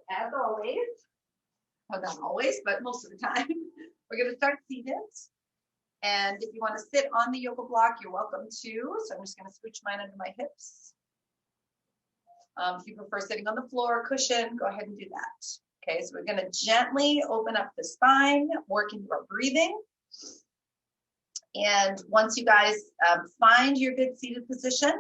as always, well, not always, but most of the time, we're going to start seated. And if you want to sit on the yoga block, you're welcome to. So I'm just going to scooch mine under my hips. If you prefer sitting on the floor or cushion, go ahead and do that. Okay, so we're going to gently open up the spine, work into our breathing. And once you guys find your good seated position,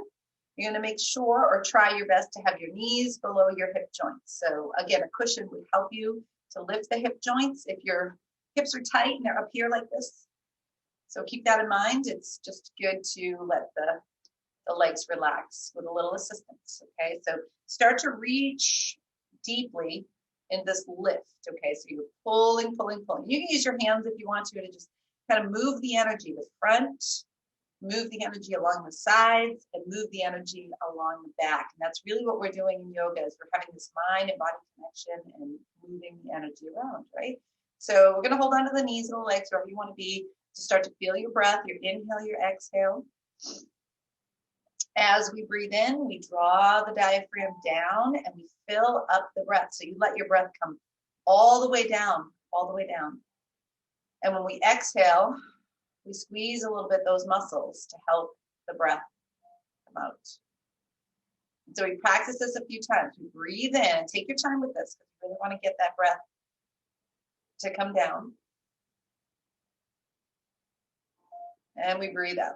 you're going to make sure or try your best to have your knees below your hip joints. So again, a cushion would help you to lift the hip joints if your hips are tight and they're up here like this. So keep that in mind. It's just good to let the legs relax with a little assistance. Okay, so start to reach deeply in this lift. Okay, so you're pulling, pulling, pulling. You can use your hands if you want to just kind of move the energy, the front, move the energy along the sides, and move the energy along the back. And that's really what we're doing in yoga, is we're having this mind and body connection and moving the energy around, right? So we're going to hold on to the knees and the legs, wherever you want to be, to start to feel your breath, your inhale, your exhale. As we breathe in, we draw the diaphragm down and we fill up the breath. So you let your breath come all the way down, all the way down. And when we exhale, we squeeze a little bit those muscles to help the breath come out. So we practice this a few times. We breathe in, take your time with this, because you really want to get that breath to come down. And we breathe out.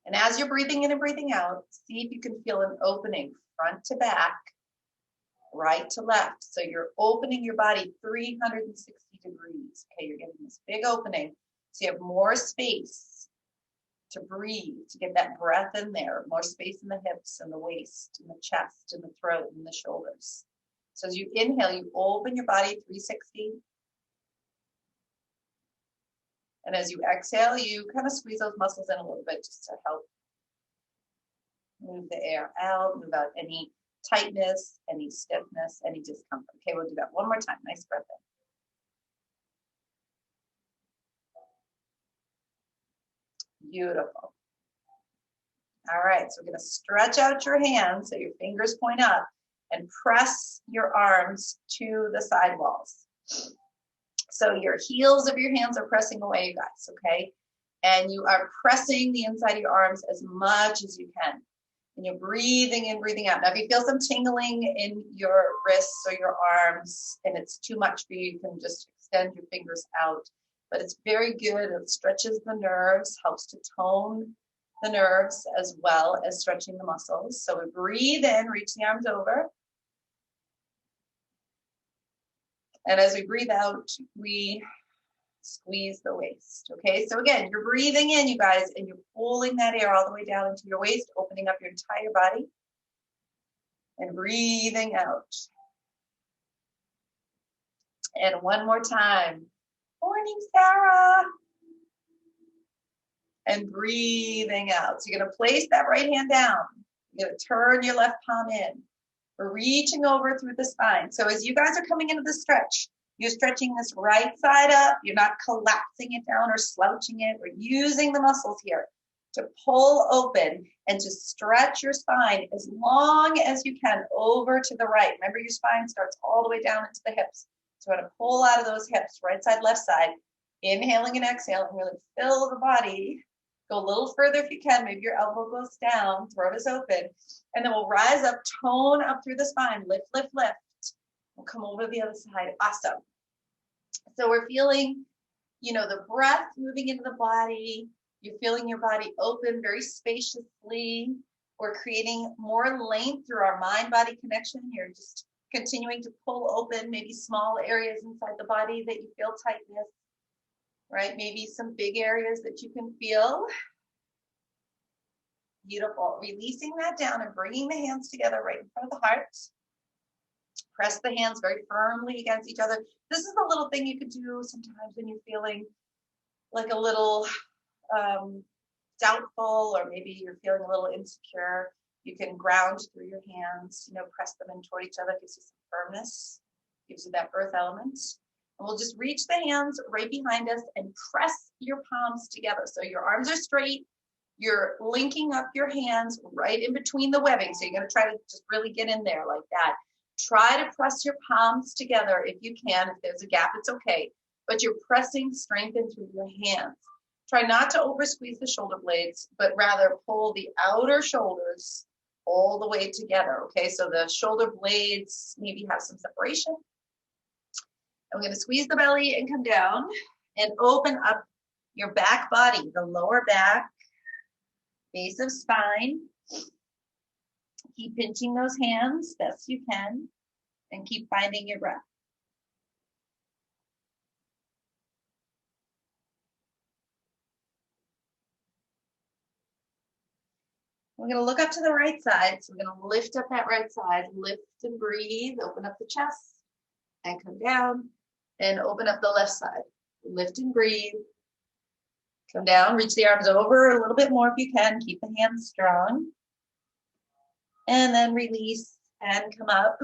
And as you're breathing in and breathing out, see if you can feel an opening front to back, right to left. So you're opening your body 360 degrees. Okay, you're getting this big opening. So you have more space to breathe, to get that breath in there, more space in the hips and the waist and the chest and the throat and the shoulders. So as you inhale, you open your body 360. And as you exhale, you kind of squeeze those muscles in a little bit just to help move the air out, move out any tightness, any stiffness, any discomfort. Okay, we'll do that one more time. Nice breath in. Beautiful. All right, so we're going to stretch out your hands so your fingers point up and press your arms to the side walls. So your heels of your hands are pressing away, you guys, okay? And you are pressing the inside of your arms as much as you can. And you're breathing in, breathing out. Now, if you feel some tingling in your wrists or your arms and it's too much for you, you can just extend your fingers out. But it's very good. It stretches the nerves, helps to tone the nerves as well as stretching the muscles. So we breathe in, reach the arms over. And as we breathe out, we squeeze the waist. Okay, so again, you're breathing in, you guys, and you're pulling that air all the way down into your waist, opening up your entire body. And breathing out. And one more time. Morning, Sarah. And breathing out. So you're going to place that right hand down. You're going to turn your left palm in. We're reaching over through the spine. So as you guys are coming into the stretch, you're stretching this right side up. You're not collapsing it down or slouching it. We're using the muscles here to pull open and to stretch your spine as long as you can over to the right. Remember, your spine starts all the way down into the hips. So we're going to pull out of those hips, right side, left side, inhaling and exhaling, really fill the body. Go a little further if you can. Maybe your elbow goes down, throat is open. And then we'll rise up, tone up through the spine. Lift, lift, lift. We'll come over to the other side. Awesome. So we're feeling, the breath moving into the body. You're feeling your body open very spaciously. We're creating more length through our mind-body connection. You're just continuing to pull open maybe small areas inside the body that you feel tightness. Right? Maybe some big areas that you can feel. Beautiful. Releasing that down and bringing the hands together right in front of the heart. Press the hands very firmly against each other. This is a little thing you could do sometimes when you're feeling like a little doubtful, or maybe you're feeling a little insecure. You can ground through your hands, press them in toward each other. Gives you some firmness, gives you that earth element. And we'll just reach the hands right behind us and press your palms together. So your arms are straight, You're linking up your hands right in between the webbing. So you're going to try to just really get in there like that. Try to press your palms together if you can. If there's a gap, it's okay. But you're pressing strength in through your hands. Try not to over squeeze the shoulder blades, but rather pull the outer shoulders all the way together. Okay, so the shoulder blades maybe have some separation. And we're going to squeeze the belly and come down and open up your back body, the lower back, base of spine. Keep pinching those hands best you can and keep finding your breath. We're going to look up to the right side. So we're going to lift up that right side, lift and breathe, open up the chest and come down and open up the left side. Lift and breathe. Come down, reach the arms over a little bit more if you can. Keep the hands strong. And then release and come up.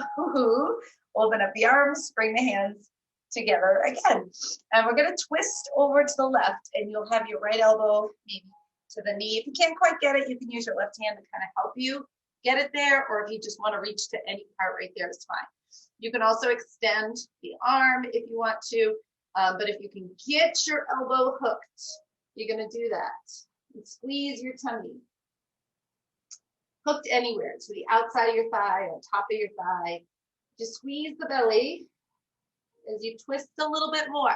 Open up the arms, bring the hands together again. And we're going to twist over to the left, and you'll have your right elbow maybe to the knee. If you can't quite get it, you can use your left hand to kind of help you get it there, or if you just want to reach to any part right there, it's fine. You can also extend the arm if you want to, but if you can get your elbow hooked, you're going to do that. And squeeze your tummy. Hooked anywhere, to the outside of your thigh, on top of your thigh. Just squeeze the belly as you twist a little bit more.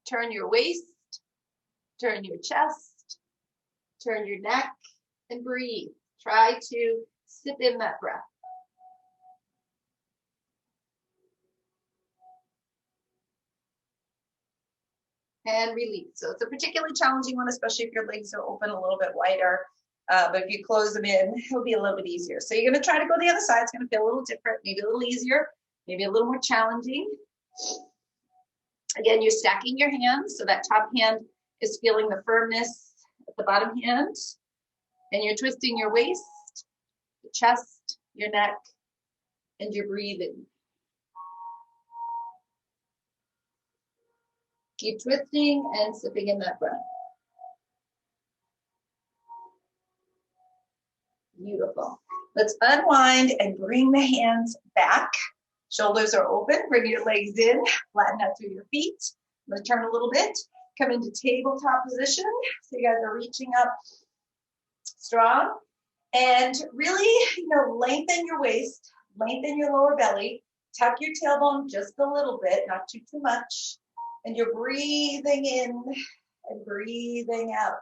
Turn your waist, turn your chest, turn your neck, and breathe. Try to sip in that breath. And release. So it's a particularly challenging one, especially if your legs are open a little bit wider. But if you close them in, it'll be a little bit easier. So you're going to try to go the other side. It's going to feel a little different, maybe a little easier, maybe a little more challenging. Again, you're stacking your hands. So that top hand is feeling the firmness at the bottom hand. And you're twisting your waist, your chest, your neck, and you're breathing. Keep twisting and sipping in that breath. Beautiful. Let's unwind and bring the hands back. Shoulders are open. Bring your legs in. Flatten out through your feet. I'm going to turn a little bit. Come into tabletop position. So you guys are reaching up strong. And really, lengthen your waist. Lengthen your lower belly. Tuck your tailbone just a little bit, not too much. And you're breathing in and breathing out.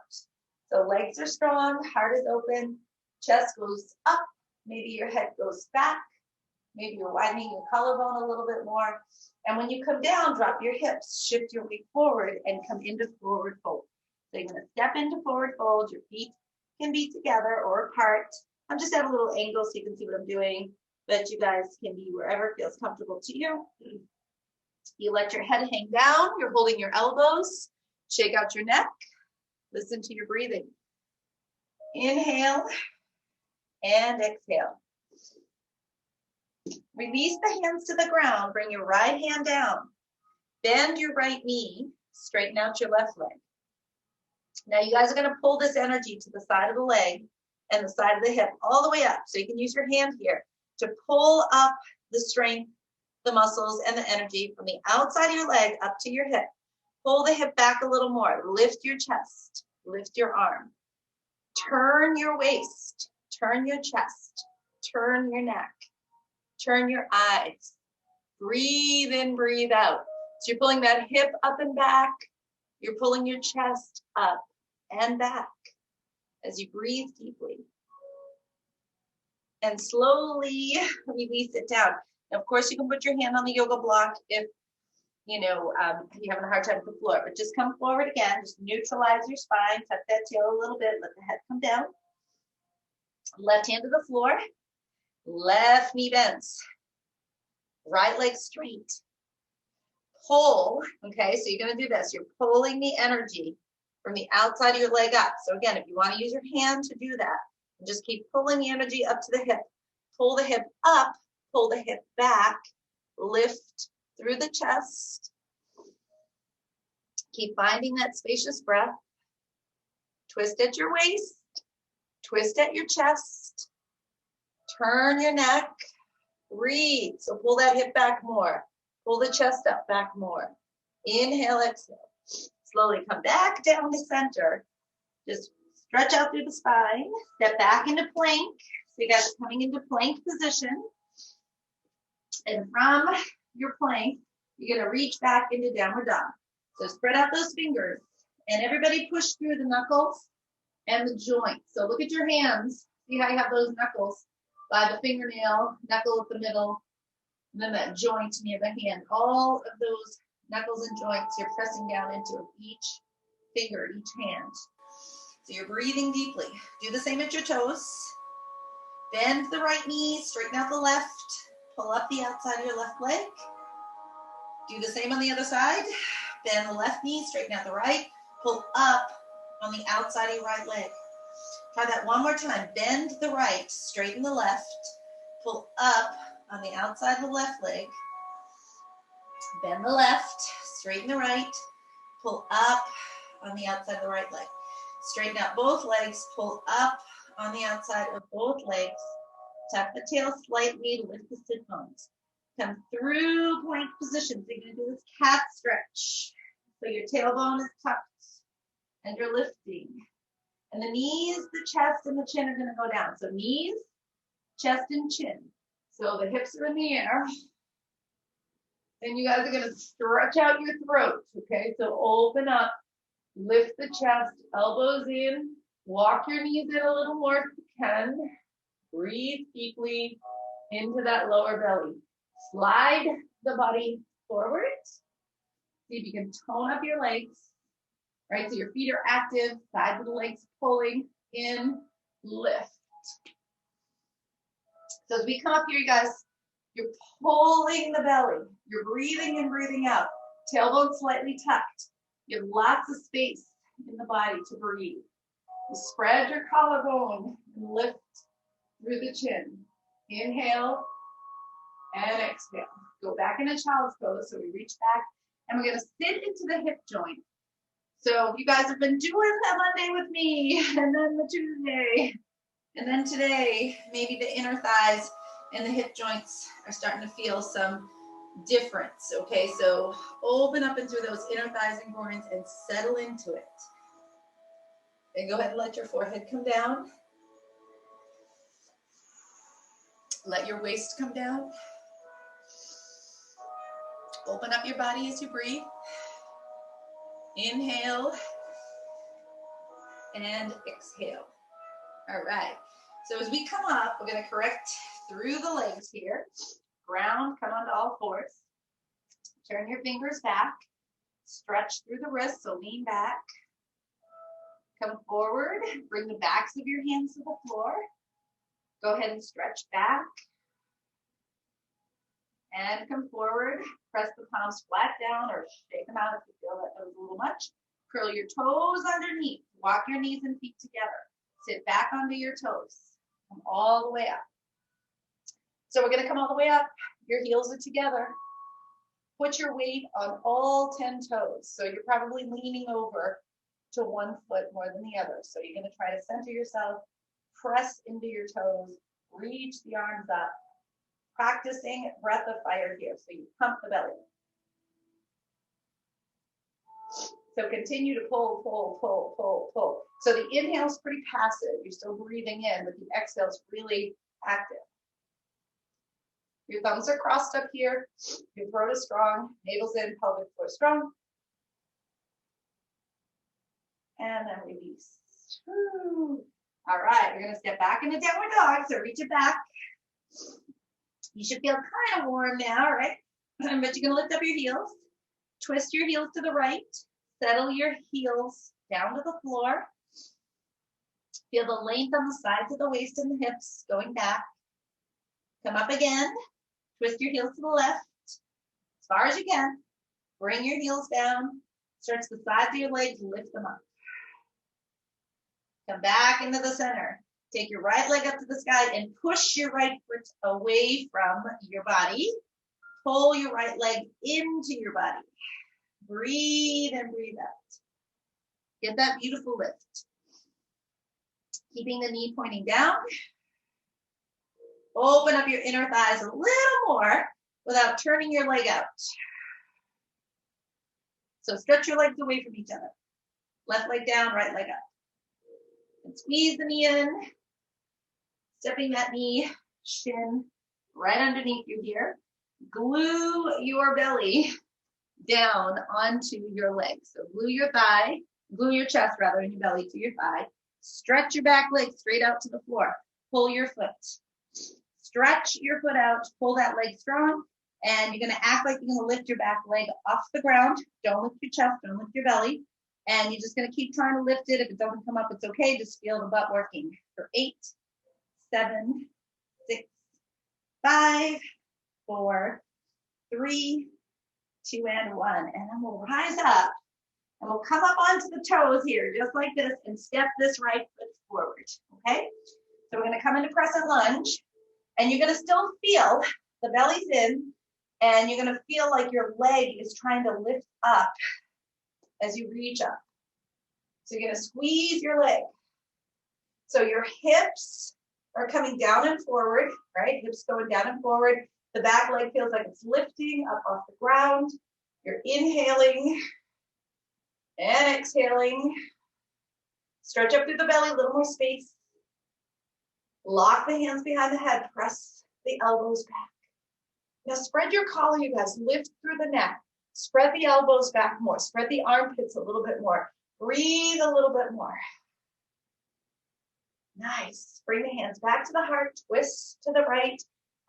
So legs are strong. Heart is open. Chest goes up, maybe your head goes back, maybe you're widening your collarbone a little bit more. And when you come down, drop your hips, shift your weight forward and come into forward fold. So you're gonna step into forward fold, your feet can be together or apart. I'm just at a little angle so you can see what I'm doing, but you guys can be wherever feels comfortable to you. You let your head hang down, you're holding your elbows, shake out your neck, listen to your breathing. Inhale. And exhale. Release the hands to the ground. Bring your right hand down. Bend your right knee. Straighten out your left leg. Now you guys are going to pull this energy to the side of the leg and the side of the hip all the way up. So you can use your hand here to pull up the strength, the muscles, and the energy from the outside of your leg up to your hip. Pull the hip back a little more. Lift your chest. Lift your arm. Turn your waist. Turn your chest, turn your neck, turn your eyes. Breathe in, breathe out. So you're pulling that hip up and back. You're pulling your chest up and back as you breathe deeply. And slowly release it down. Now, of course, you can put your hand on the yoga block if you're having a hard time with the floor, but just come forward again. Just neutralize your spine, tuck that tail a little bit, let the head come down. Left hand to the floor, left knee bends, right leg straight. Pull, okay, so you're going to do this. You're pulling the energy from the outside of your leg up. So again, if you want to use your hand to do that, just keep pulling the energy up to the hip. Pull the hip up, pull the hip back, lift through the chest. Keep finding that spacious breath. Twist at your waist. Twist at your chest. Turn your neck. Breathe. So pull that hip back more. Pull the chest up back more. Inhale, exhale. Slowly come back down to center. Just stretch out through the spine. Step back into plank. So you guys are coming into plank position. And from your plank, you're going to reach back into downward dog. So spread out those fingers. And everybody push through the knuckles and the joints. So look at your hands. See how you have those knuckles by the fingernail, knuckle at the middle, and then that joint near the hand. All of those knuckles and joints you're pressing down into each finger, each hand. So you're breathing deeply. Do the same at your toes. Bend the right knee, straighten out the left. Pull up the outside of your left leg. Do the same on the other side. Bend the left knee, straighten out the right. Pull up on the outside of your right leg. Try that one more time. Bend the right, straighten the left. Pull up on the outside of the left leg. Bend the left, straighten the right. Pull up on the outside of the right leg. Straighten out both legs. Pull up on the outside of both legs. Tuck the tail slightly, lift the sit bones. Come through plank position. So you're going to do this cat stretch. So your tailbone is tucked and you're lifting. And the knees, the chest, and the chin are going to go down. So knees, chest, and chin. So the hips are in the air. And you guys are going to stretch out your throat. Okay, so open up, lift the chest, elbows in, walk your knees in a little more if you can. Breathe deeply into that lower belly. Slide the body forward. See if you can tone up your legs. Right, so your feet are active, sides of the legs pulling in, lift. So as we come up here, you guys, you're pulling the belly. You're breathing in, breathing out. Tailbone slightly tucked. You have lots of space in the body to breathe. You spread your collarbone and lift through the chin. Inhale and exhale. Go back into child's pose. So we reach back and we're going to sit into the hip joint. So you guys have been doing that Monday with me, and then the Tuesday, and then today, maybe the inner thighs and the hip joints are starting to feel some difference, okay? So open up into those inner thighs and groins and settle into it. And go ahead and let your forehead come down. Let your waist come down. Open up your body as you breathe. Inhale and exhale. All right. So as we come up, we're going to correct through the legs here. Ground, come onto all fours. Turn your fingers back. Stretch through the wrists, so lean back. Come forward. Bring the backs of your hands to the floor. Go ahead and stretch back. And come forward. Press the palms flat down or shake them out if you feel that was a little much. Curl your toes underneath. Walk your knees and feet together. Sit back onto your toes. Come all the way up. So we're going to come all the way up. Your heels are together. Put your weight on all 10 toes. So you're probably leaning over to one foot more than the other. So you're going to try to center yourself. Press into your toes. Reach the arms up. Practicing breath of fire here. So you pump the belly. So continue to pull, pull, pull, pull, pull. So the inhale is pretty passive. You're still breathing in, but the exhale is really active. Your thumbs are crossed up here. Your throat is strong. Navel's in, pelvic floor strong. And then release. Woo. All right, we're going to step back into downward dog. So reach it back. You should feel kind of warm now, right? But you're going to lift up your heels. Twist your heels to the right. Settle your heels down to the floor. Feel the length on the sides of the waist and the hips going back. Come up again. Twist your heels to the left as far as you can. Bring your heels down. Stretch the sides of your legs. Lift them up. Come back into the center. Take your right leg up to the sky and push your right foot away from your body. Pull your right leg into your body. Breathe and breathe out. Get that beautiful lift. Keeping the knee pointing down. Open up your inner thighs a little more without turning your leg out. So stretch your legs away from each other. Left leg down, right leg up. And squeeze the knee in. Stepping that knee, shin right underneath you here. Glue your belly down onto your legs. So glue your chest rather, and your belly to your thigh. Stretch your back leg straight out to the floor. Pull your foot. Stretch your foot out, pull that leg strong, and you're gonna act like you're gonna lift your back leg off the ground. Don't lift your chest, don't lift your belly. And you're just gonna keep trying to lift it. If it doesn't come up, it's okay. Just feel the butt working. For 8, 7, 6, 5, 4, 3, 2, and 1. And then we'll rise up and we'll come up onto the toes here, just like this, and step this right foot forward, okay? So we're gonna come into crescent lunge, and you're gonna still feel the belly's in, and you're gonna feel like your leg is trying to lift up as you reach up. So you're gonna squeeze your leg. So your hips are coming down and forward, right? Hips going down and forward. The back leg feels like it's lifting up off the ground. You're inhaling and exhaling. Stretch up through the belly, a little more space. Lock the hands behind the head, press the elbows back. Now spread your collar, you guys. Lift through the neck. Spread the elbows back more. Spread the armpits a little bit more. Breathe a little bit more. Nice. Bring the hands back to the heart. Twist to the right.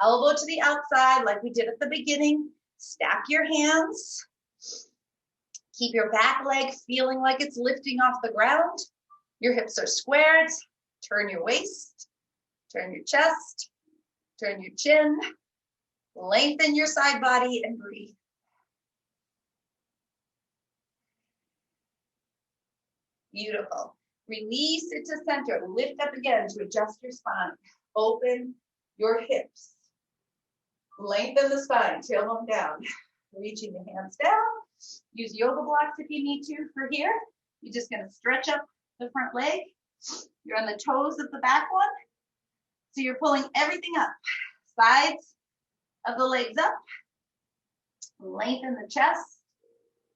Elbow to the outside like we did at the beginning. Stack your hands. Keep your back leg feeling like it's lifting off the ground. Your hips are squared. Turn your waist. Turn your chest. Turn your chin. Lengthen your side body and breathe. Beautiful. Release it to center. Lift up again to adjust your spine. Open your hips. Lengthen the spine, tailbone down. Reaching the hands down. Use yoga blocks if you need to for here. You're just going to stretch up the front leg. You're on the toes of the back one. So you're pulling everything up. Sides of the legs up. Lengthen the chest.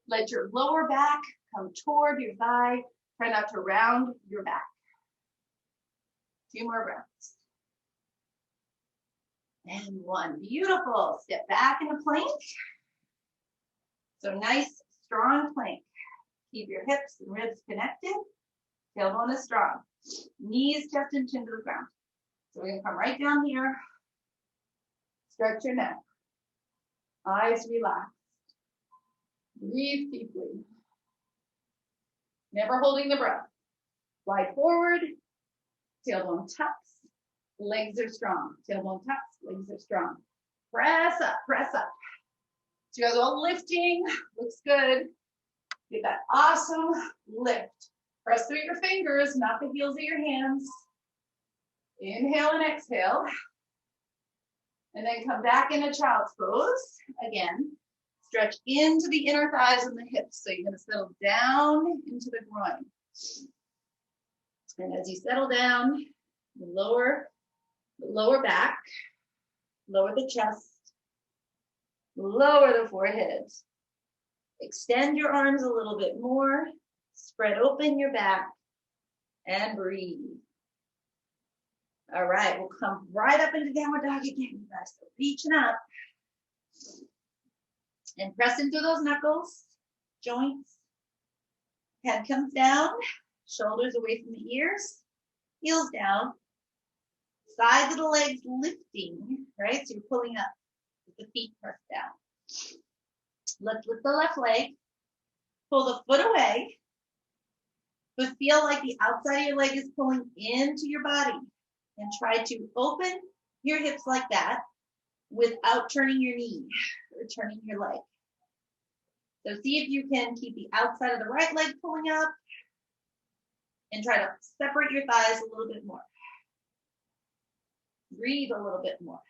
Let your lower back come toward your thigh. Try not to round your back. 2 more breaths. And 1. Beautiful. Step back into plank. So nice, strong plank. Keep your hips and ribs connected. Tailbone is strong. Knees, chest, and chin to the ground. So we're going to come right down here. Stretch your neck. Eyes relaxed. Breathe deeply. Never holding the breath. Slide forward. Tailbone tucks. Legs are strong. Tailbone tucks. Legs are strong. Press up. Press up. So you guys are all lifting. Looks good. Get that awesome lift. Press through your fingers, not the heels of your hands. Inhale and exhale. And then come back into child's pose. Again, stretch into the inner thighs and the hips. So you're going to settle down into the groin. And as you settle down, lower the lower back, lower the chest, lower the forehead. Extend your arms a little bit more. Spread open your back and breathe. All right, we'll come right up into downward dog again, you guys. So reaching up and press into those knuckles, joints. Head comes down, shoulders away from the ears, heels down, sides of the legs lifting, right? So you're pulling up with the feet pressed down. Lift with the left leg, pull the foot away, but feel like the outside of your leg is pulling into your body. And try to open your hips like that without turning your knee or turning your leg. So see if you can keep the outside of the right leg pulling up and try to separate your thighs a little bit more. Breathe a little bit more.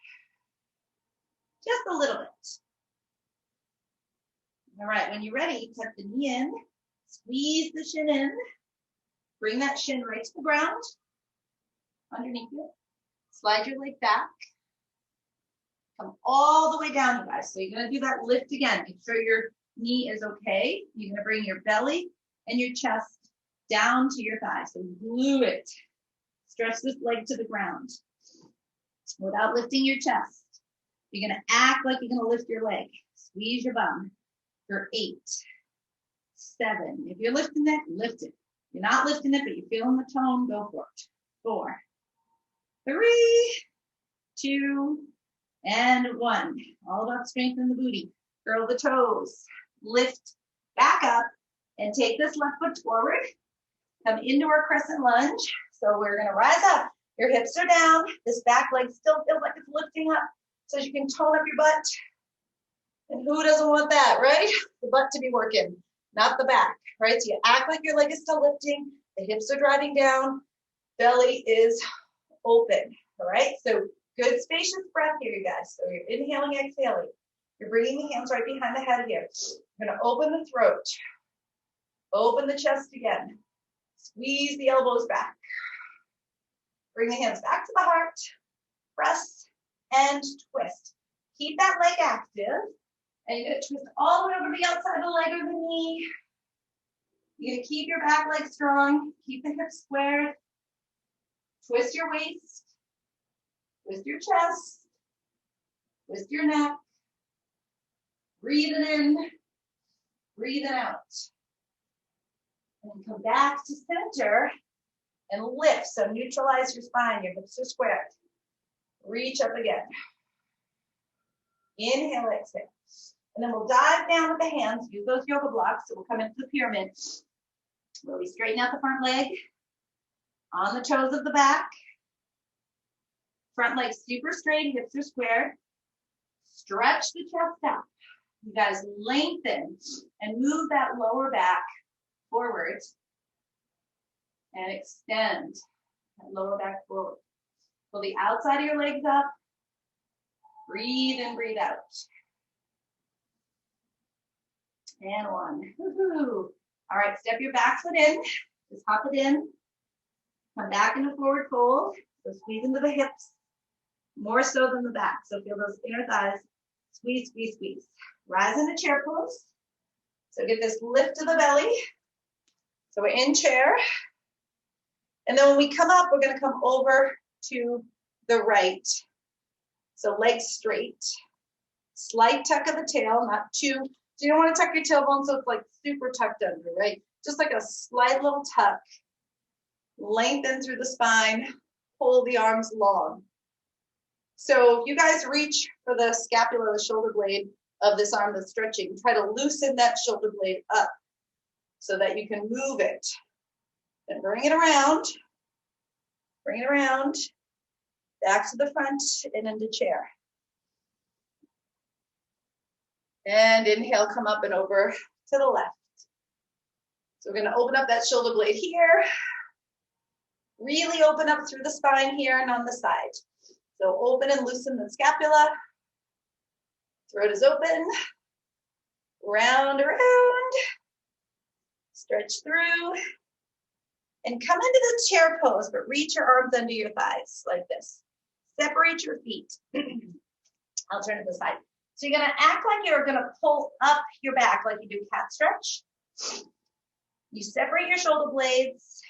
Just a little bit. All right, when you're ready, tuck the knee in, squeeze the shin in, bring that shin right to the ground. underneath you. Slide your leg back. Come all the way down, you guys. So you're gonna do that lift again. Make sure your knee is okay. You're gonna bring your belly and your chest down to your thigh. So glue it. Stretch this leg to the ground without lifting your chest. You're gonna act like you're gonna lift your leg. Squeeze your bum for 8, 7. If you're lifting it, lift it. If you're not lifting it, but you're feeling the tone, go for it. 4, 3, 2, and 1. All about strengthening the booty. Curl the toes. Lift back up and take this left foot forward. Come into our crescent lunge. So we're gonna rise up. Your hips are down. This back leg still feels like it's lifting up so you can tone up your butt. And who doesn't want that, right? The butt to be working, not the back, right? So you act like your leg is still lifting. The hips are driving down. Belly is open, all right? So good spacious breath here, you guys. So you're inhaling, exhaling. You're bringing the hands right behind the head here. You're gonna open the throat. Open the chest again. Squeeze the elbows back. Bring the hands back to the heart. Press and twist. Keep that leg active. And you're gonna twist all the way over the outside of the leg or the knee. You're gonna keep your back leg strong. Keep the hips squared. Twist your waist. Twist your chest. Twist your neck. Breathe it in. Breathe it out. And come back to center and lift. So neutralize your spine. Your hips are squared. Reach up again. Inhale, exhale. And then we'll dive down with the hands. Use those yoga blocks. So we'll come into the pyramid where we straighten out the front leg on the toes of the back. Front leg super straight, hips are squared. Stretch the chest out. You guys lengthen and move that lower back forward and extend that lower back forward. Pull the outside of your legs up. Breathe in, breathe out. And 1. Woohoo. All right, step your back foot in. Just hop it in. Come back into forward fold. So squeeze into the hips, more so than the back. So feel those inner thighs. Squeeze, squeeze, squeeze. Rise into chair pose. So get this lift to the belly. So we're in chair. And then when we come up, we're gonna come over to the right. So legs straight. Slight tuck of the tail, not too, so you don't want to tuck your tailbone so it's like super tucked under, right? Just like a slight little tuck. Lengthen through the spine, pull the arms long. So if you guys reach for the scapula, the shoulder blade of this arm that's stretching, try to loosen that shoulder blade up so that you can move it. Then bring it around, back to the front and into chair. And inhale, come up and over to the left. So we're gonna open up that shoulder blade here. Really open up through the spine here and on the side. So open and loosen the scapula. Throat is open. Round, around. Stretch through. And come into the chair pose, but reach your arms under your thighs like this. Separate your feet. I'll turn to the side. So you're gonna act like you're gonna pull up your back like you do cat stretch. You separate your shoulder blades,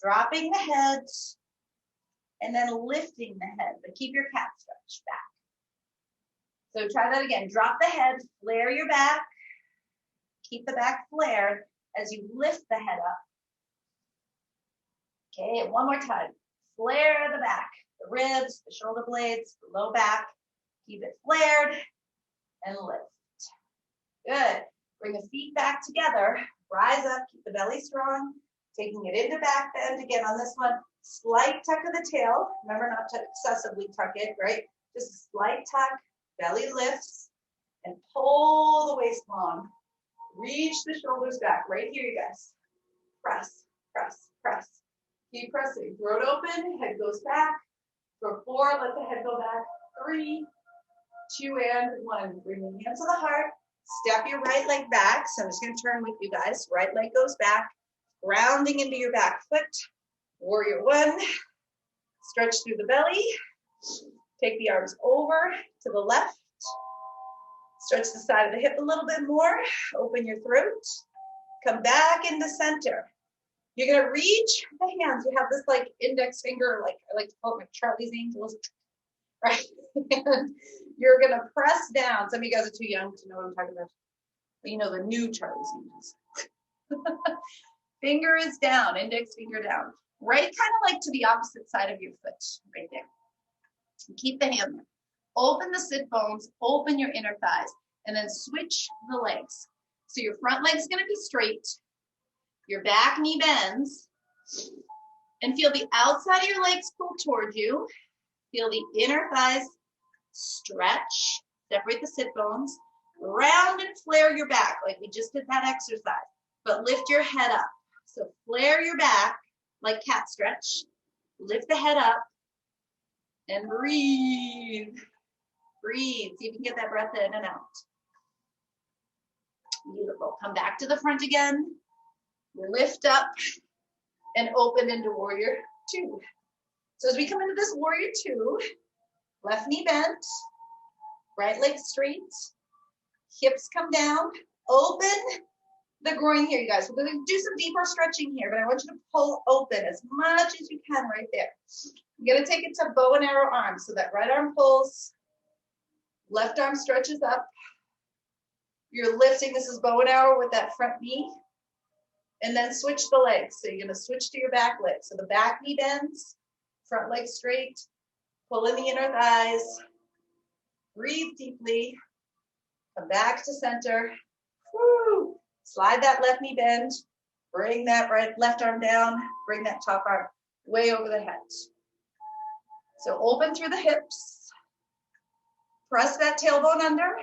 dropping the head, and then lifting the head, but keep your cat stretch back. So try that again. Drop the head, flare your back, keep the back flared as you lift the head up. Okay, and one more time. Flare the back, the ribs, the shoulder blades, the low back. Keep it flared and lift. Good. Bring the feet back together. Rise up, keep the belly strong. Taking it into back bend again on this one. Slight tuck of the tail. Remember not to excessively tuck it, right? Just a slight tuck, belly lifts, and pull the waist long. Reach the shoulders back. Right here, you guys. Press, press, press. Keep pressing. Throat open, head goes back. For 4, let the head go back. 3, 2, and 1. Bring the hands to the heart. Step your right leg back. So I'm just going to turn with you guys. Right leg goes back. Grounding into your back foot. Warrior 1. Stretch through the belly. Take the arms over to the left. Stretch the side of the hip a little bit more. Open your throat. Come back into center. You're gonna reach the hands. You have this like index finger, like I like to call it my Charlie's Angels, right? And you're gonna press down. Some of you guys are too young to know what I'm talking about. But you know the new Charlie's Angels. Finger is down, index finger down. Right, kind of like to the opposite side of your foot, right there. Keep the hand there. Open the sit bones, open your inner thighs, and then switch the legs. So your front leg's gonna be straight, your back knee bends, and feel the outside of your legs pull toward you. Feel the inner thighs stretch, separate the sit bones, round and flare your back like we just did that exercise, but lift your head up. So flare your back like cat stretch, lift the head up, and breathe. Breathe, see if you can get that breath in and out. Beautiful, come back to the front again, lift up, and open into warrior two. So as we come into this warrior two, left knee bent, right leg straight, hips come down, open the groin here, you guys. We're gonna do some deeper stretching here, but I want you to pull open as much as you can right there. You're gonna take it to bow and arrow arms. So that right arm pulls, left arm stretches up. You're lifting, this is bow and arrow with that front knee. And then switch the legs. So you're gonna switch to your back leg. So the back knee bends, front leg straight, pull in the inner thighs, breathe deeply, come back to center. Woo. Slide that left knee bend, bring that left arm down, bring that top arm way over the head. So open through the hips, press that tailbone under,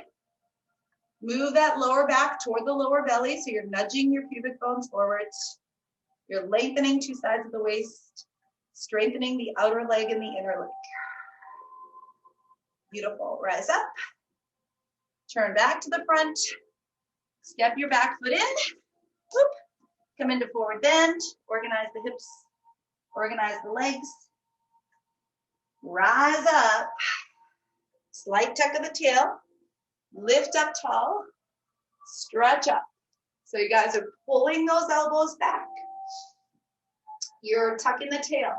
move that lower back toward the lower belly, so you're nudging your pubic bones forwards. You're lengthening two sides of the waist, strengthening the outer leg and the inner leg. Beautiful, rise up, turn back to the front, step your back foot in, whoop. Come into forward bend, organize the hips, organize the legs, rise up, slight tuck of the tail, lift up tall, stretch up. So you guys are pulling those elbows back. You're tucking the tail.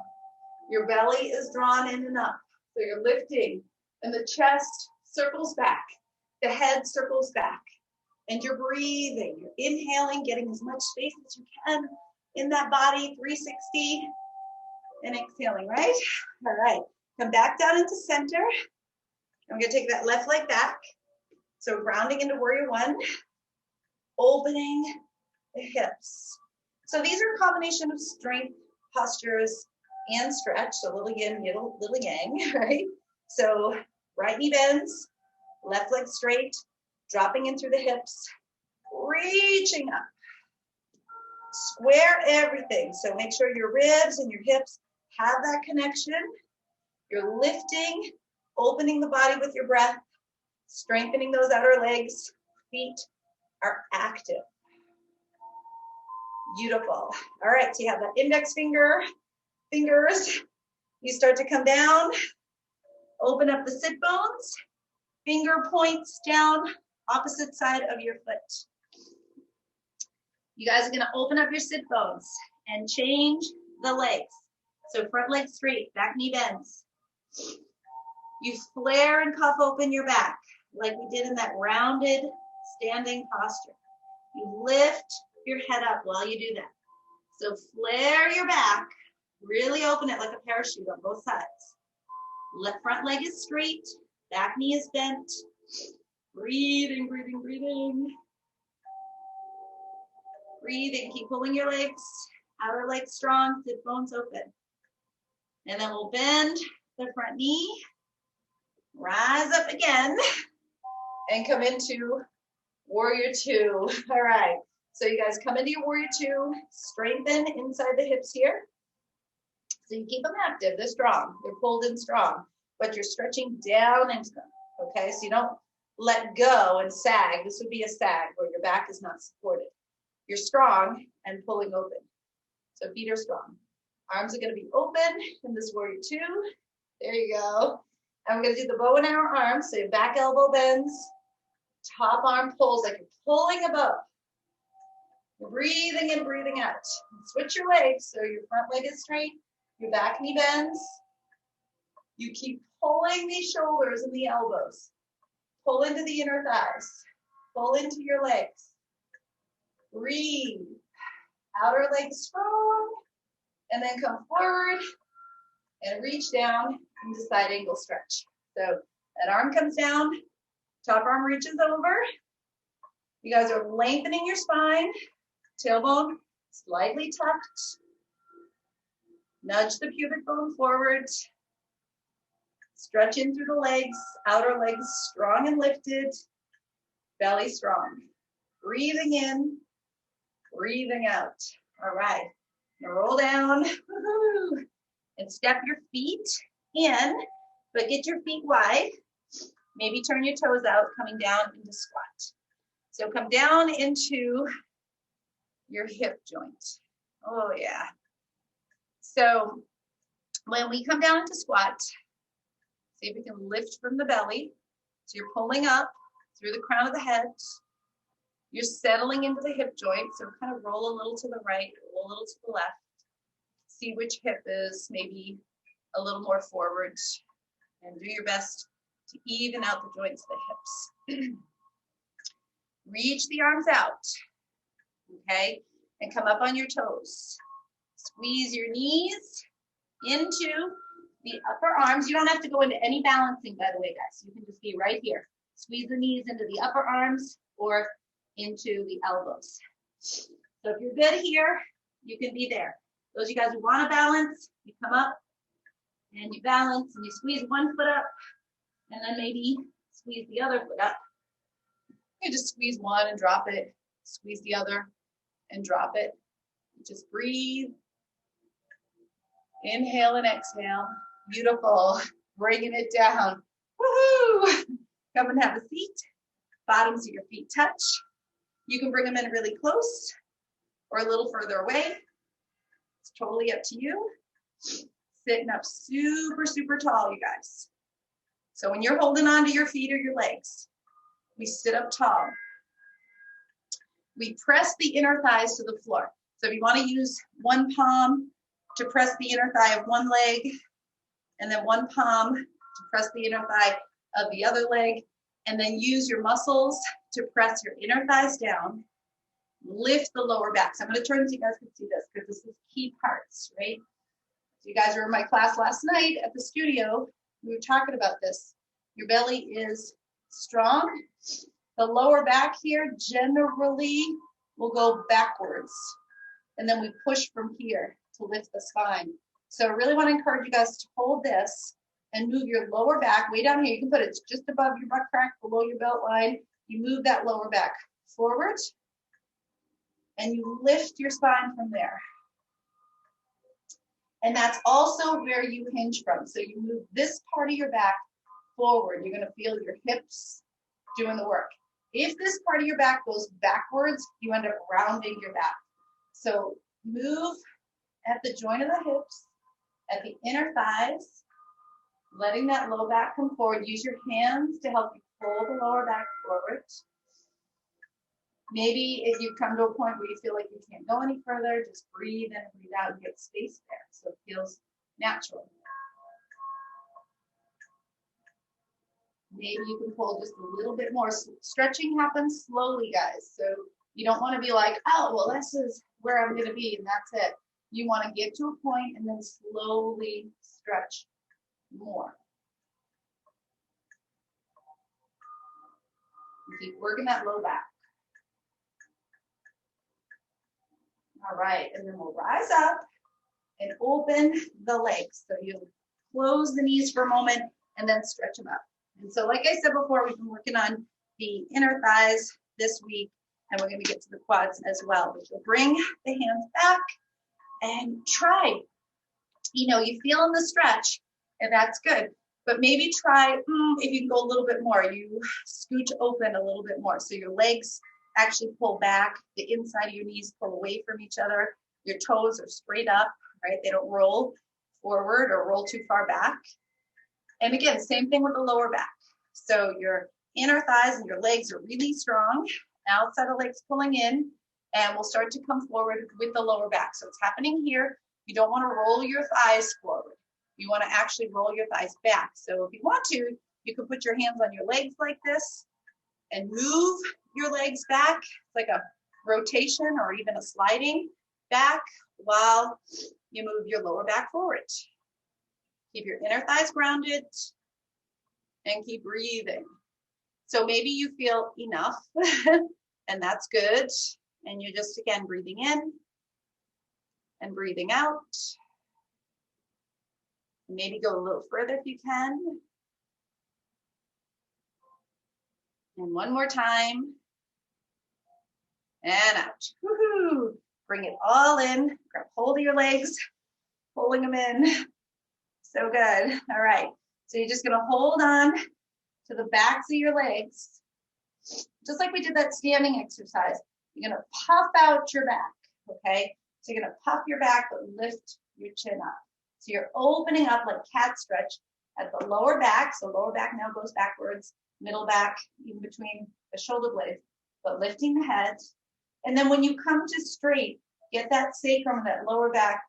Your belly is drawn in and up. So you're lifting and the chest circles back. The head circles back. And you're breathing. You're inhaling, getting as much space as you can in that body, 360. And exhaling, right? All right. Come back down into center. I'm going to take that left leg back. So grounding into warrior one, opening the hips. So these are a combination of strength, postures, and stretch. So little yin, little yang, right? So right knee bends, left leg straight, dropping in through the hips, reaching up. Square everything. So make sure your ribs and your hips have that connection. You're lifting, opening the body with your breath, strengthening those outer legs. Feet are active. Beautiful. All right, so you have that index fingers. You start to come down, open up the sit bones, finger points down, opposite side of your foot. You guys are gonna open up your sit bones and change the legs. So front leg straight, back knee bends. You flare and cuff open your back like we did in that rounded standing posture. You lift your head up while you do that. So flare your back, really open it like a parachute on both sides. Left front leg is straight, back knee is bent. Breathing, breathing, breathing. Breathing, keep pulling your legs, outer leg strong, sit bones open. And then we'll bend the front knee, rise up again, and come into warrior two. All right, so you guys come into your warrior two, strengthen inside the hips here. So you keep them active, they're strong, they're pulled in strong, but you're stretching down into them, okay? So you don't let go and sag. This would be a sag where your back is not supported. You're strong and pulling open. So feet are strong. Arms are gonna be open in this warrior two. There you go. I'm gonna do the bow and arrow arms. So your back elbow bends, top arm pulls like you're pulling above. You're breathing in, breathing out. Switch your legs so your front leg is straight, your back knee bends. You keep pulling these shoulders and the elbows. Pull into the inner thighs. Pull into your legs. Breathe. Outer leg strong. And then come forward and reach down into side angle stretch. So that arm comes down, top arm reaches over. You guys are lengthening your spine, tailbone slightly tucked. Nudge the pubic bone forward. Stretch in through the legs, outer legs strong and lifted, belly strong. Breathing in, breathing out. All right, now roll down and step your feet in, but get your feet wide. Maybe turn your toes out, coming down into squat. So come down into your hip joint. Oh yeah. So when we come down into squat, see if we can lift from the belly. So you're pulling up through the crown of the head. You're settling into the hip joint. So kind of roll a little to the right, roll a little to the left. See which hip is maybe a little more forward. And do your best to even out the joints of the hips. Reach the arms out, okay? And come up on your toes. Squeeze your knees into the upper arms. You don't have to go into any balancing, by the way, guys. You can just be right here. Squeeze the knees into the upper arms or into the elbows. So if you're good here, you can be there. Those of you guys who want to balance, you come up and you balance and you squeeze one foot up and then maybe squeeze the other foot up. You just squeeze one and drop it, squeeze the other and drop it. Just breathe. Inhale and exhale. Beautiful. Bringing it down. Woohoo! Come and have a seat. Bottoms of your feet touch. You can bring them in really close or a little further away. It's totally up to you. Sitting up super, super tall, you guys. So when you're holding on to your feet or your legs, we sit up tall. We press the inner thighs to the floor. So if you want to use one palm to press the inner thigh of one leg, and then one palm to press the inner thigh of the other leg, and then use your muscles to press your inner thighs down, lift the lower back. So I'm going to turn so you guys can see this because this is key parts, right? So you guys were in my class last night at the studio. We were talking about this. Your belly is strong. The lower back here generally will go backwards. And then we push from here to lift the spine. So I really want to encourage you guys to hold this and move your lower back way down here. You can put it just above your butt crack, below your belt line. You move that lower back forward and you lift your spine from there. And that's also where you hinge from. So you move this part of your back forward. You're going to feel your hips doing the work. If this part of your back goes backwards, you end up rounding your back. So move at the joint of the hips, at the inner thighs, letting that low back come forward. Use your hands to help you pull the lower back forward. Maybe if you come to a point where you feel like you can't go any further, just breathe in and breathe out and get space there so it feels natural. Maybe you can pull just a little bit more. Stretching happens slowly, guys. So you don't want to be like, oh, well, this is where I'm going to be and that's it. You want to get to a point and then slowly stretch more. You keep working that low back. All right, and then we'll rise up and open the legs. So you close the knees for a moment and then stretch them up. And so like I said before, we've been working on the inner thighs this week, and we're going to get to the quads as well. But you'll bring the hands back and try. You know, you feel in the stretch, and that's good. But maybe try, if you can go a little bit more, you scooch open a little bit more. So your legs actually pull back, the inside of your knees pull away from each other, your toes are straight up, right? They don't roll forward or roll too far back. And again, same thing with the lower back. So your inner thighs and your legs are really strong. Outside of legs pulling in, and we'll start to come forward with the lower back. So it's happening here. You don't want to roll your thighs forward. You want to actually roll your thighs back. So if you want to, you can put your hands on your legs like this and move your legs back. It's like a rotation or even a sliding back while you move your lower back forward. Keep your inner thighs grounded and keep breathing. So maybe you feel enough and that's good. And you're just, again, breathing in and breathing out. Maybe go a little further if you can. And one more time. And out. Woohoo! Bring it all in. Grab hold of your legs, pulling them in. So good. All right. So you're just going to hold on to the backs of your legs, just like we did that standing exercise. You're going to puff out your back, okay? So you're going to puff your back, but lift your chin up. So you're opening up like cat stretch at the lower back. So lower back now goes backwards, middle back, in between the shoulder blades, but lifting the head. And then when you come to straight, get that sacrum and that lower back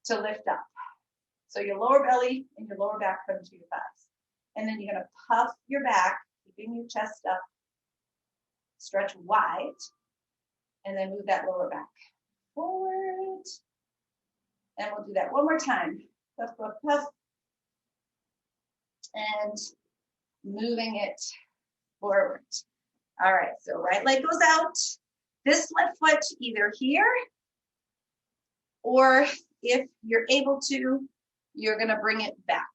to lift up. So your lower belly and your lower back come to your thighs. And then you're going to puff your back, keeping your chest up, stretch wide, and then move that lower back forward. And we'll do that one more time. Puff, puff, puff. And moving it forward. All right, so right leg goes out. This left foot either here, or if you're able to, you're gonna bring it back.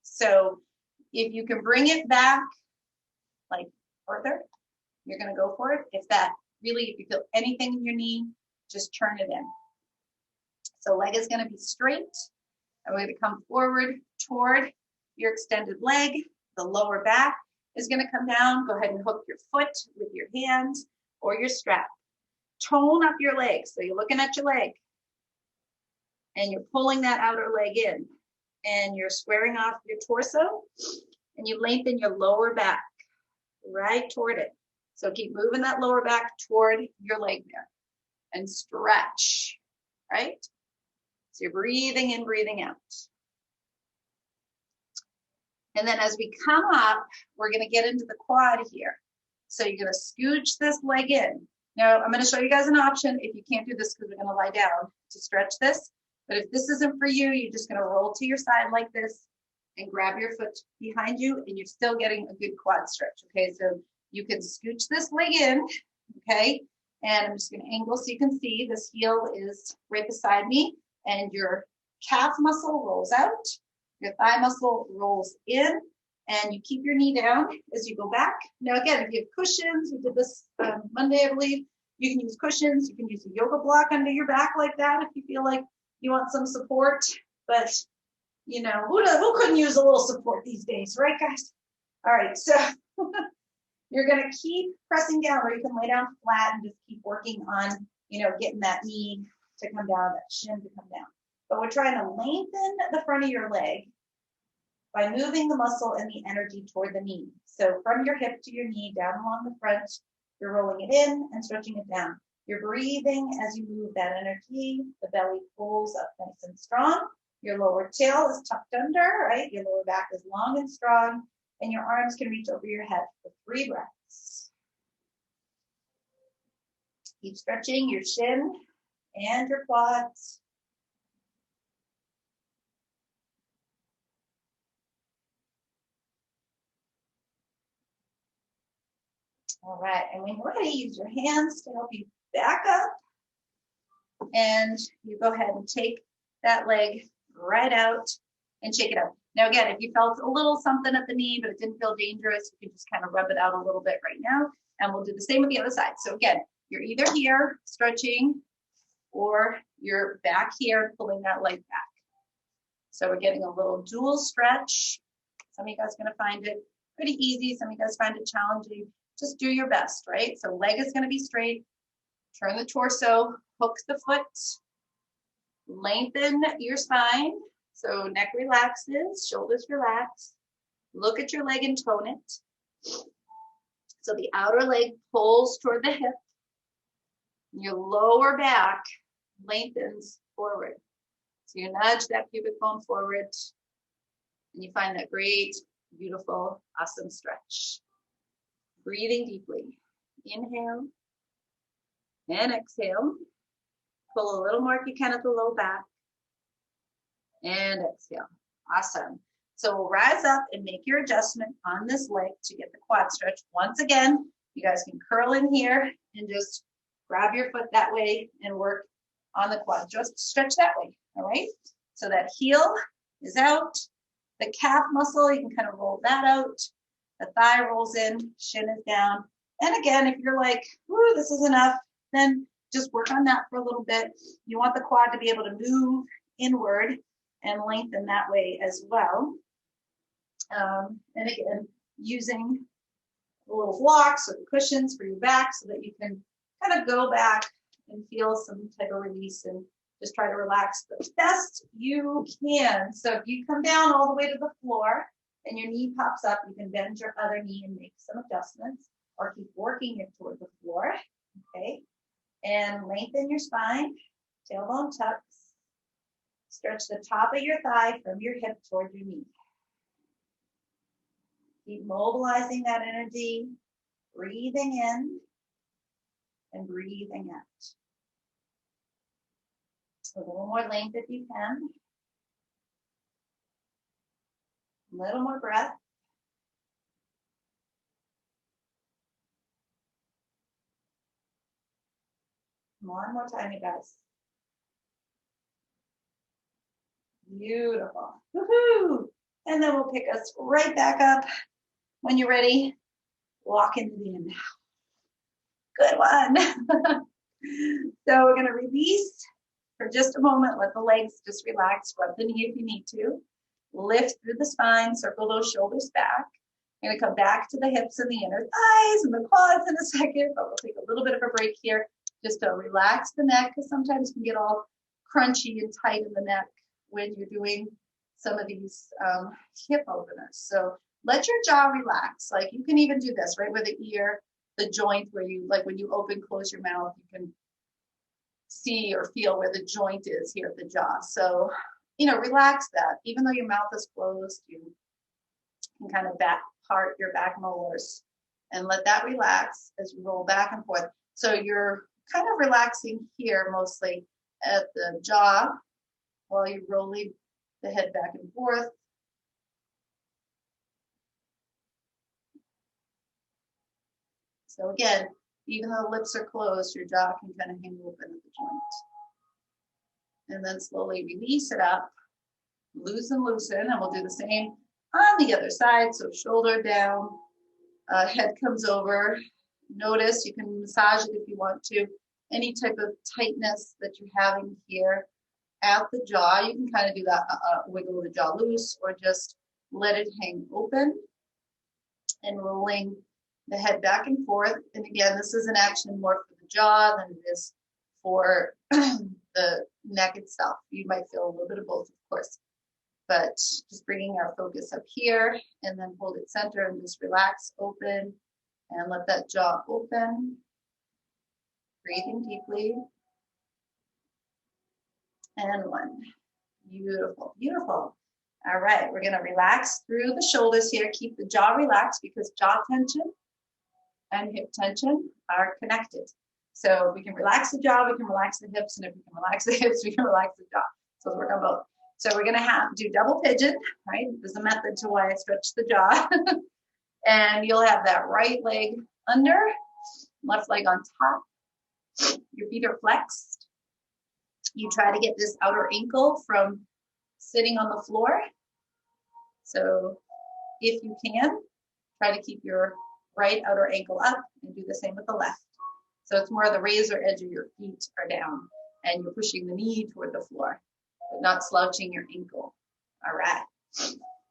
So if you can bring it back like further, you're gonna go for it. If you feel anything in your knee, just turn it in. So leg is gonna be straight, and we're gonna come forward toward your extended leg. The lower back is gonna come down. Go ahead and hook your foot with your hands or your strap. Tone up your legs. So you're looking at your leg and you're pulling that outer leg in, and you're squaring off your torso, and you lengthen your lower back right toward it. So keep moving that lower back toward your leg there and stretch, right? So you're breathing in, breathing out. And then as we come up, we're gonna get into the quad here. So you're gonna scooch this leg in. Now I'm gonna show you guys an option if you can't do this because we're gonna lie down to stretch this. But if this isn't for you, you're just gonna roll to your side like this and grab your foot behind you, and you're still getting a good quad stretch, okay? So you can scooch this leg in, okay? And I'm just gonna angle so you can see this heel is right beside me, and your calf muscle rolls out, your thigh muscle rolls in, and you keep your knee down as you go back. Now again, if you have cushions, we did this Monday, I believe, you can use cushions, you can use a yoga block under your back like that if you feel like you want some support, but you know, who couldn't use a little support these days, right guys? All right, so you're gonna keep pressing down, or you can lay down flat and just keep working on, you know, getting that knee to come down, that shin to come down. But we're trying to lengthen the front of your leg by moving the muscle and the energy toward the knee. So from your hip to your knee, down along the front, you're rolling it in and stretching it down. You're breathing as you move that energy. The belly pulls up nice and strong. Your lower tail is tucked under, right? Your lower back is long and strong, and your arms can reach over your head for 3 breaths. Keep stretching your shin and your quads. All right, and when you're ready, use your hands to help you back up. And you go ahead and take that leg right out and shake it out. Now again, if you felt a little something at the knee, but it didn't feel dangerous, you can just kind of rub it out a little bit right now. And we'll do the same with the other side. So again, you're either here stretching, or you're back here pulling that leg back. So we're getting a little dual stretch. Some of you guys are gonna find it pretty easy. Some of you guys find it challenging. Just do your best, right? So leg is gonna be straight. Turn the torso, hook the foot, Lengthen your spine. So neck relaxes, shoulders relax. Look at your leg and tone it. So the outer leg pulls toward the hip. Your lower back lengthens forward. So you nudge that pubic bone forward and you find that great, beautiful, awesome stretch. Breathing deeply. Inhale and exhale. Pull a little more if you can at the low back. And exhale. Awesome. So we'll rise up and make your adjustment on this leg to get the quad stretch. Once again, you guys can curl in here and just grab your foot that way and work on the quad. Just stretch that way, all right? So that heel is out. The calf muscle, you can kind of roll that out. The thigh rolls in, shin is down. And again, if you're like, whoo, this is enough, then just work on that for a little bit. You want the quad to be able to move inward and lengthen that way as well. And again, using little blocks or cushions for your back so that you can kind of go back and feel some type of release and just try to relax the best you can. So if you come down all the way to the floor and your knee pops up, you can bend your other knee and make some adjustments or keep working it toward the floor, okay? And lengthen your spine, tailbone tucks. Stretch the top of your thigh from your hip toward your knee. Keep mobilizing that energy, breathing in and breathing out. A little more length if you can. A little more breath. One more time, you guys. Beautiful. Woohoo! And then we'll pick us right back up. When you're ready, walk into the inhale. Good one. So we're going to release for just a moment. Let the legs just relax. Rub the knee if you need to. Lift through the spine. Circle those shoulders back. We're going to come back to the hips and the inner thighs and the quads in a second. But we'll take a little bit of a break here just to relax the neck, because sometimes you can get all crunchy and tight in the neck when you're doing some of these hip openers. So let your jaw relax. Like you can even do this right where the ear, the joint where you, like when you open, close your mouth, you can see or feel where the joint is here at the jaw. So, you know, relax that. Even though your mouth is closed, you can kind of back part your back molars and let that relax as you roll back and forth. So you're kind of relaxing here mostly at the jaw while you're rolling the head back and forth. So again, even though the lips are closed, your jaw can kind of hang open at the joint. And then slowly release it up, loosen, and we'll do the same on the other side. So shoulder down, head comes over. Notice, you can massage it if you want to. Any type of tightness that you're having here at the jaw, you can kind of do that, wiggle the jaw loose or just let it hang open and rolling the head back and forth. And again, this is an action more for the jaw than it is for the neck itself. You might feel a little bit of both, of course, but just bringing our focus up here and then hold it center and just relax, open, and let that jaw open. Breathing deeply. And one. Beautiful, beautiful. All right, we're gonna relax through the shoulders here. Keep the jaw relaxed because jaw tension and hip tension are connected. So we can relax the jaw, we can relax the hips, and if we can relax the hips, we can relax the jaw. So let's work on both. So we're gonna do double pigeon, right? There's a method to why I stretch the jaw. And you'll have that right leg under, left leg on top. Your feet are flexed. You try to get this outer ankle from sitting on the floor. So if you can, try to keep your right outer ankle up and do the same with the left. So it's more the razor edge of your feet are down and you're pushing the knee toward the floor, but not slouching your ankle. All right.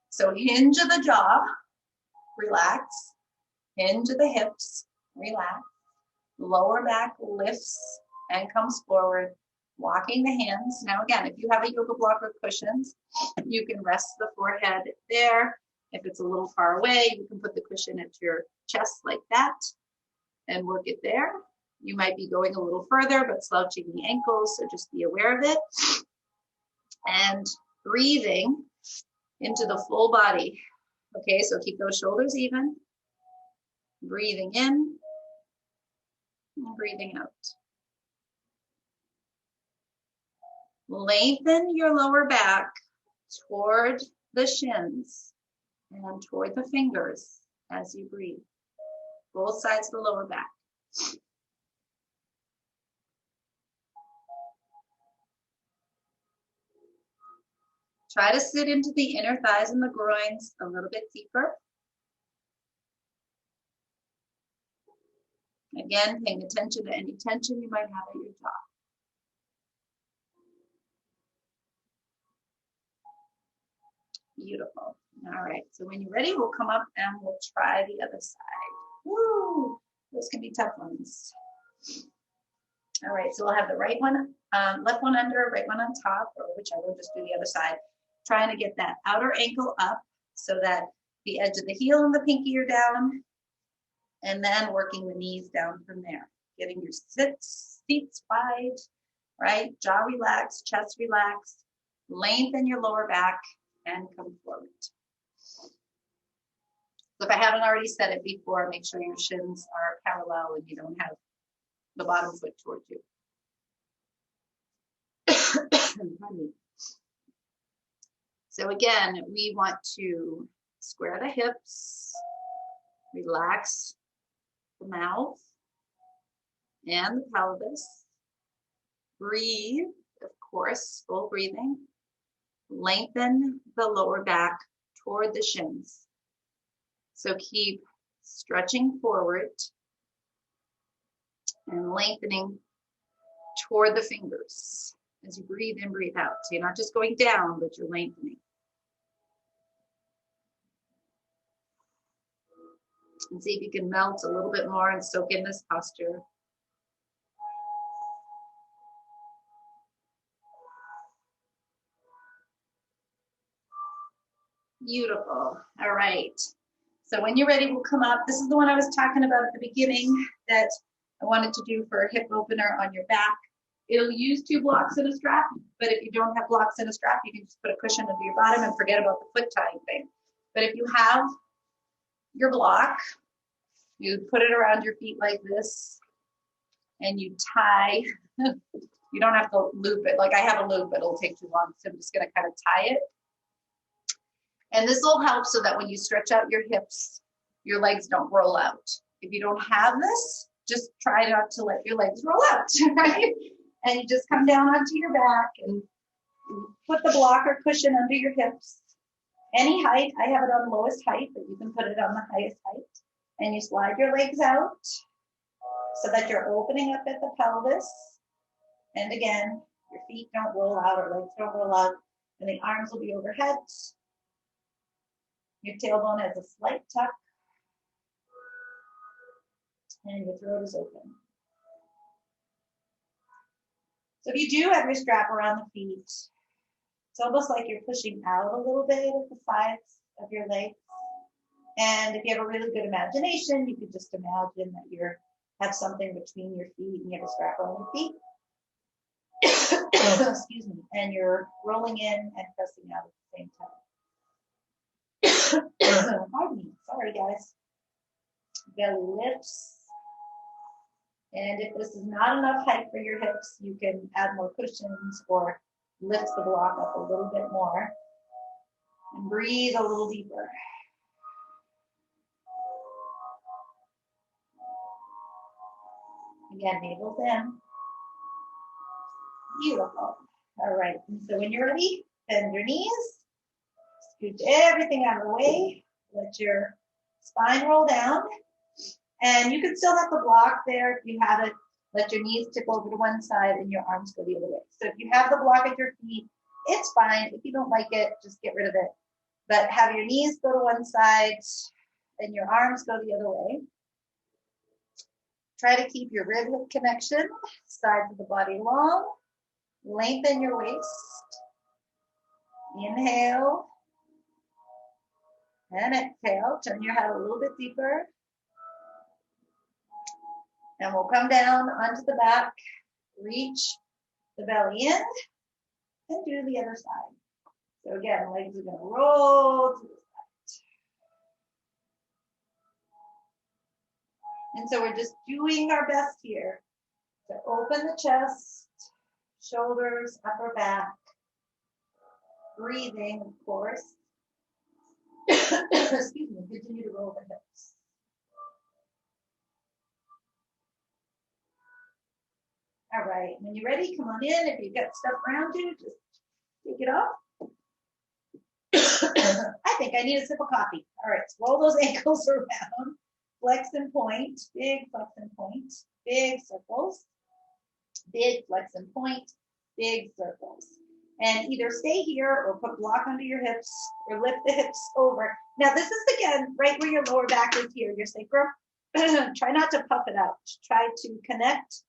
So hinge of the jaw, relax. Hinge of the hips, relax. Lower back lifts and comes forward. Walking the hands. Now again, if you have a yoga block or cushions, you can rest the forehead there. If it's a little far away, you can put the cushion at your chest like that and work it there. You might be going a little further, but slouching the ankles, so just be aware of it. And breathing into the full body. Okay, so keep those shoulders even. Breathing in and breathing out. Lengthen your lower back toward the shins and toward the fingers as you breathe. Both sides of the lower back. Try to sit into the inner thighs and the groins a little bit deeper. Again, paying attention to any tension you might have at your jaw. Beautiful. All right, so when you're ready, we'll come up and we'll try the other side. Woo! Those can be tough ones. All right, so we'll have the right one, left one under, right one on top, or whichever, we'll just do the other side. Trying to get that outer ankle up so that the edge of the heel and the pinky are down, and then working the knees down from there. Getting your seats wide, right? Jaw relaxed, chest relaxed, lengthen your lower back, and come forward. So if I haven't already said it before, make sure your shins are parallel and you don't have the bottom foot towards you. So again, we want to square the hips, relax the mouth and the pelvis. Breathe, of course, full breathing. Lengthen the lower back toward the shins. So keep stretching forward and lengthening toward the fingers as you breathe in, breathe out. So you're not just going down, but you're lengthening. And see if you can melt a little bit more and soak in this posture. Beautiful. All right. So when you're ready, we'll come up. This is the one I was talking about at the beginning that I wanted to do for a hip opener on your back. It'll use 2 blocks and a strap, but if you don't have blocks and a strap, you can just put a cushion under your bottom and forget about the foot tying thing. But if you have your block, you put it around your feet like this and you tie. You don't have to loop it. Like I have a loop, but it'll take too long. So I'm just going to kind of tie it. And this will help so that when you stretch out your hips, your legs don't roll out. If you don't have this, just try not to let your legs roll out, right? And you just come down onto your back and put the block or cushion under your hips. Any height, I have it on the lowest height, but you can put it on the highest height. And you slide your legs out so that you're opening up at the pelvis. And again, your feet don't roll out or legs don't roll out. And the arms will be overhead. Your tailbone has a slight tuck. And your throat is open. So if you do have your strap around the feet, it's almost like you're pushing out a little bit at the sides of your legs. And if you have a really good imagination, you could just imagine that you have something between your feet and you have a strap on your feet. Excuse me. And you're rolling in and pressing out at the same time. Pardon me. Sorry, guys. Belly lifts. And if this is not enough height for your hips, you can add more cushions or lift the block up a little bit more. And breathe a little deeper. Again, navel's in. Beautiful. All right. And so when you're ready, bend your knees. Scoot everything out of the way. Let your spine roll down. And you can still have the block there if you have it. Let your knees tip over to one side and your arms go the other way. So if you have the block at your feet, it's fine. If you don't like it, just get rid of it. But have your knees go to one side and your arms go the other way. Try to keep your rib hip connection, sides of the body long. Lengthen your waist. Inhale. And exhale. Turn your head a little bit deeper. And we'll come down onto the back. Reach the belly in. And do the other side. So again, legs are going to roll to the side. And so we're just doing our best here to open the chest, shoulders, upper back. Breathing, of course. Excuse me, continue to roll the hips. All right, when you're ready, come on in. If you've got stuff around you, just take it off. I think I need a sip of coffee. All right, roll those ankles around. Flex and point, big flex and point, big circles. Big flex and point, big circles. And either stay here or put block under your hips or lift the hips over. Now this is again, right where your lower back is here, your sacrum. Try not to puff it out. Try to connect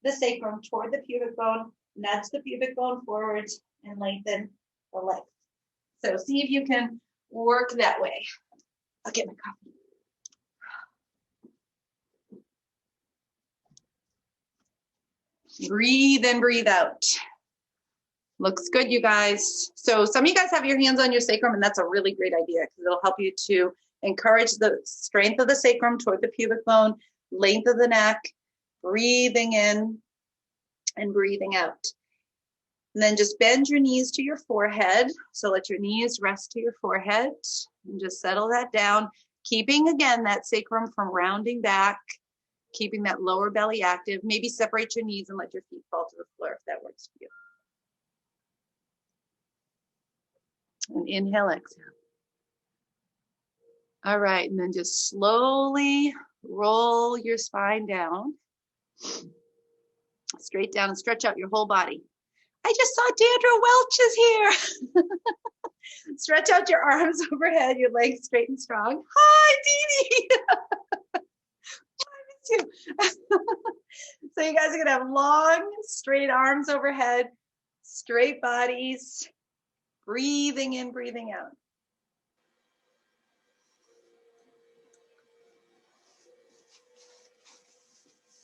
the sacrum toward the pubic bone, nudge the pubic bone forward and lengthen the legs. So see if you can work that way. I'll get my coffee. Breathe in, breathe out. Looks good, you guys. So some of you guys have your hands on your sacrum, and that's a really great idea because it'll help you to encourage the strength of the sacrum toward the pubic bone, length of the neck, breathing in and breathing out. And then just bend your knees to your forehead. So let your knees rest to your forehead and just settle that down, keeping again that sacrum from rounding back, keeping that lower belly active. Maybe separate your knees and let your feet fall to the floor if that works for you. And inhale, exhale. All right, and then just slowly roll your spine down, straight down and stretch out your whole body. I just saw Deandra Welch is here. Stretch out your arms overhead, your legs straight and strong. Hi, Dee Dee. I miss you. So you guys are gonna have long, straight arms overhead, straight bodies, breathing in, breathing out.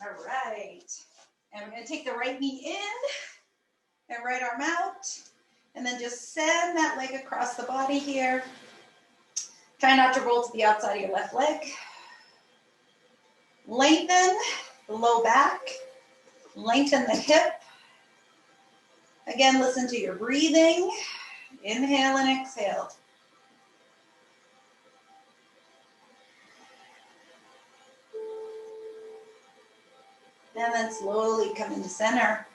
All right, and we're gonna take the right knee in and right arm out, and then just send that leg across the body here. Try not to roll to the outside of your left leg. Lengthen the low back, lengthen the hip. Again, listen to your breathing. Inhale and exhale. And then slowly come into center.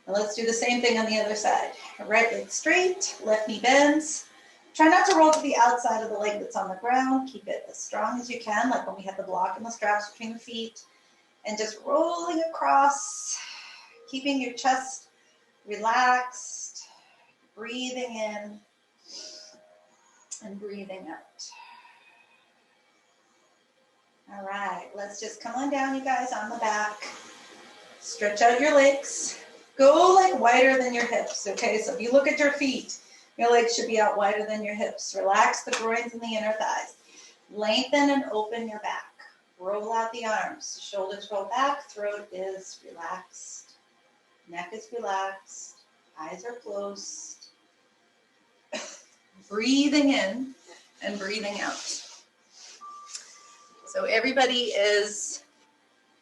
And let's do the same thing on the other side. Right leg straight, left knee bends. Try not to roll to the outside of the leg that's on the ground. Keep it as strong as you can, like when we had the block and the straps between the feet. And just rolling across, keeping your chest relaxed, breathing in and breathing out. All right, let's just come on down, you guys, on the back. Stretch out your legs. Go like wider than your hips, okay? So if you look at your feet, your legs should be out wider than your hips. Relax the groins and the inner thighs. Lengthen and open your back. Roll out the arms. Shoulders roll back. Throat is relaxed. Neck is relaxed. Eyes are closed. Breathing in and breathing out. So everybody is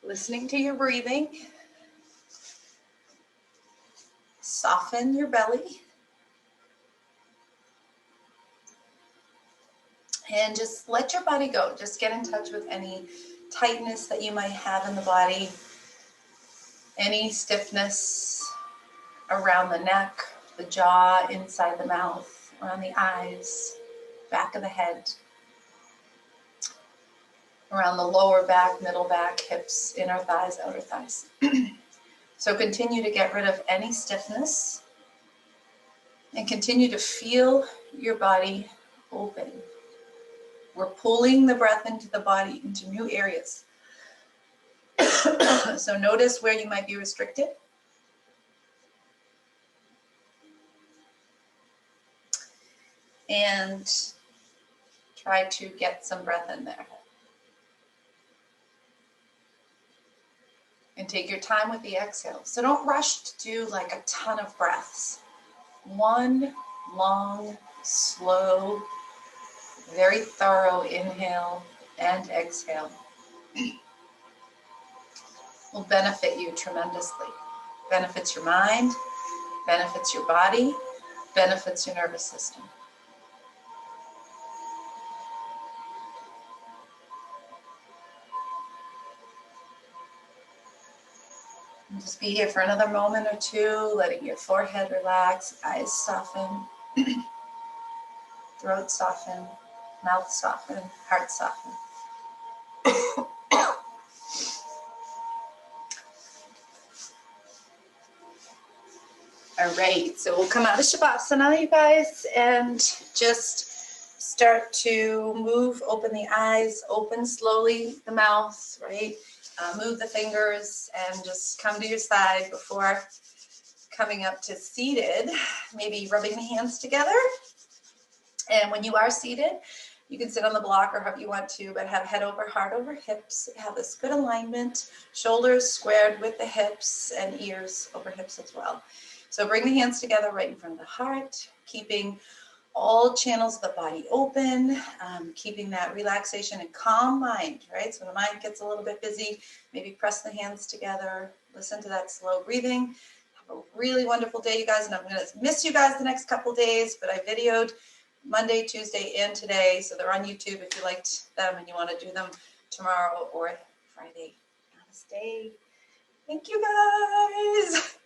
listening to your breathing. Soften your belly. And just let your body go. Just get in touch with any tightness that you might have in the body, any stiffness around the neck, the jaw, inside the mouth, around the eyes, back of the head, around the lower back, middle back, hips, inner thighs, outer thighs. So continue to get rid of any stiffness and continue to feel your body open. We're pulling the breath into the body, into new areas. So notice where you might be restricted. and try to get some breath in there. And take your time with the exhale. So don't rush to do like a ton of breaths. One long, slow, very thorough inhale and exhale will benefit you tremendously. Benefits your mind, benefits your body, benefits your nervous system. And just be here for another moment or two, letting your forehead relax, eyes soften, throat soften, mouth soften, heart soften. All right, so we'll come out of Shavasana, you guys, and just start to move, open the eyes, open slowly the mouth, right? Move the fingers and just come to your side before coming up to seated, maybe rubbing the hands together. And when you are seated, you can sit on the block or however you want to, but have head over heart over hips. Have this good alignment, shoulders squared with the hips and ears over hips as well. So bring the hands together right in front of the heart, keeping all channels of the body open, keeping that relaxation and calm mind, right? So when the mind gets a little bit busy, maybe press the hands together, listen to that slow breathing. Have a really wonderful day, you guys, and I'm going to miss you guys the next couple days, but I videoed Monday, Tuesday, and today, so they're on YouTube if you liked them and you want to do them tomorrow or Friday. Namaste. Thank you, guys.